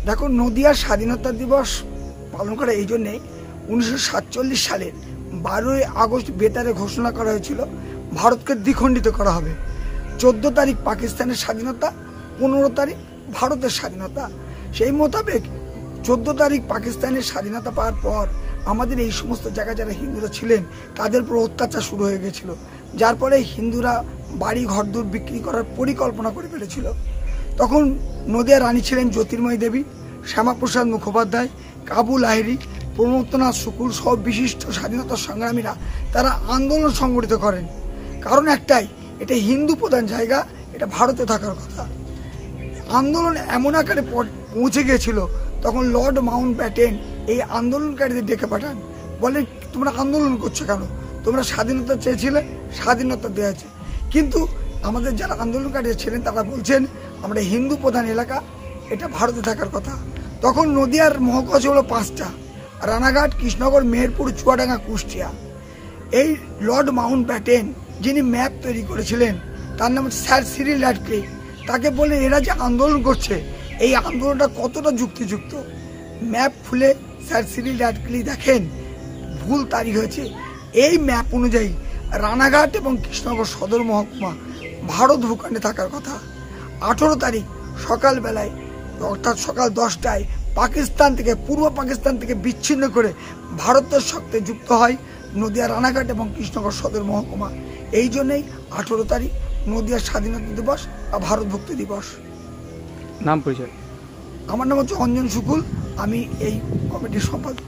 দেখো, নদিয়ার স্বাধীনতা দিবস পালন করা এই জন্যে 1947 সালের 12ই আগস্ট বেতারে ঘোষণা করা হয়েছিল ভারতকে দ্বিখণ্ডিত করা হবে। 14 তারিখ পাকিস্তানের স্বাধীনতা, 15 তারিখ ভারতের স্বাধীনতা। সেই মোতাবেক 14 তারিখ পাকিস্তানের স্বাধীনতা পাওয়ার পর আমাদের এই সমস্ত জায়গায় যারা হিন্দুরা ছিলেন তাদের উপর অত্যাচার শুরু হয়ে গেছিল, যার ফলে হিন্দুরা বাড়ি ঘরদূর বিক্রি করার পরিকল্পনা করে ফেলেছিল। তখন নদিয়ার রানী ছিলেন জ্যোতির্ময়ী দেবী, শ্যামাপ্রসাদ মুখোপাধ্যায়, কাবু লাহিড়ী, প্রমোদনাথ শুকুর সহ বিশিষ্ট স্বাধীনতা সংগ্রামীরা তারা আন্দোলন সংগঠিত করেন। কারণ একটাই, এটা হিন্দু প্রধান জায়গা, এটা ভারতে থাকার কথা। আন্দোলন এমন আকারে পৌঁছে গিয়েছিল, তখন লর্ড মাউন্ট ব্যাটেন এই আন্দোলনকারীদের ডেকে পাঠান, বলেন তোমরা আন্দোলন করছো কেন? তোমরা স্বাধীনতা চেয়েছিলে, স্বাধীনতা দেওয়া আছে। কিন্তু আমাদের যারা আন্দোলনকারী ছিলেন তারা বলছেন আমরা হিন্দু প্রধান এলাকা, এটা ভারতে থাকার কথা। তখন নদিয়ার মহকুমা হলো 5টা: রানাঘাট, কৃষ্ণনগর, মেহেরপুর, চুয়াডাঙ্গা, কুষ্টিয়া। এই লর্ড মাউন্ট ব্যাটেন যিনি ম্যাপ তৈরি করেছিলেন, তার নাম স্যার সিরিল র্যাডক্লিফ। তাকে বলে এরা যে আন্দোলন করছে এই আন্দোলনটা কতটা যুক্তিযুক্ত। ম্যাপ খুলে স্যার সিরিল র্যাডক্লিফ দেখেন ভুল তারিখ হয়েছে। এই ম্যাপ অনুযায়ী রানাঘাট এবং কৃষ্ণনগর সদর মহকুমা ভারত ভূখণ্ডে থাকার কথা। 18 তারিখ সকালবেলায় অর্থাৎ সকাল 10টায় পাকিস্তান থেকে, পূর্ব পাকিস্তান থেকে বিচ্ছিন্ন করে ভারতের সঙ্গে যুক্ত হয় নদিয়া রানাঘাট এবং কৃষ্ণনগর সদর মহকুমা। এই জন্যই 18 তারিখ নদিয়ার স্বাধীনতা দিবস বা ভারত ভুক্তি দিবস। নাম পরিচয়? আমার নাম হচ্ছে অঞ্জন শুকুল, আমি এই কমিটির সম্পাদক।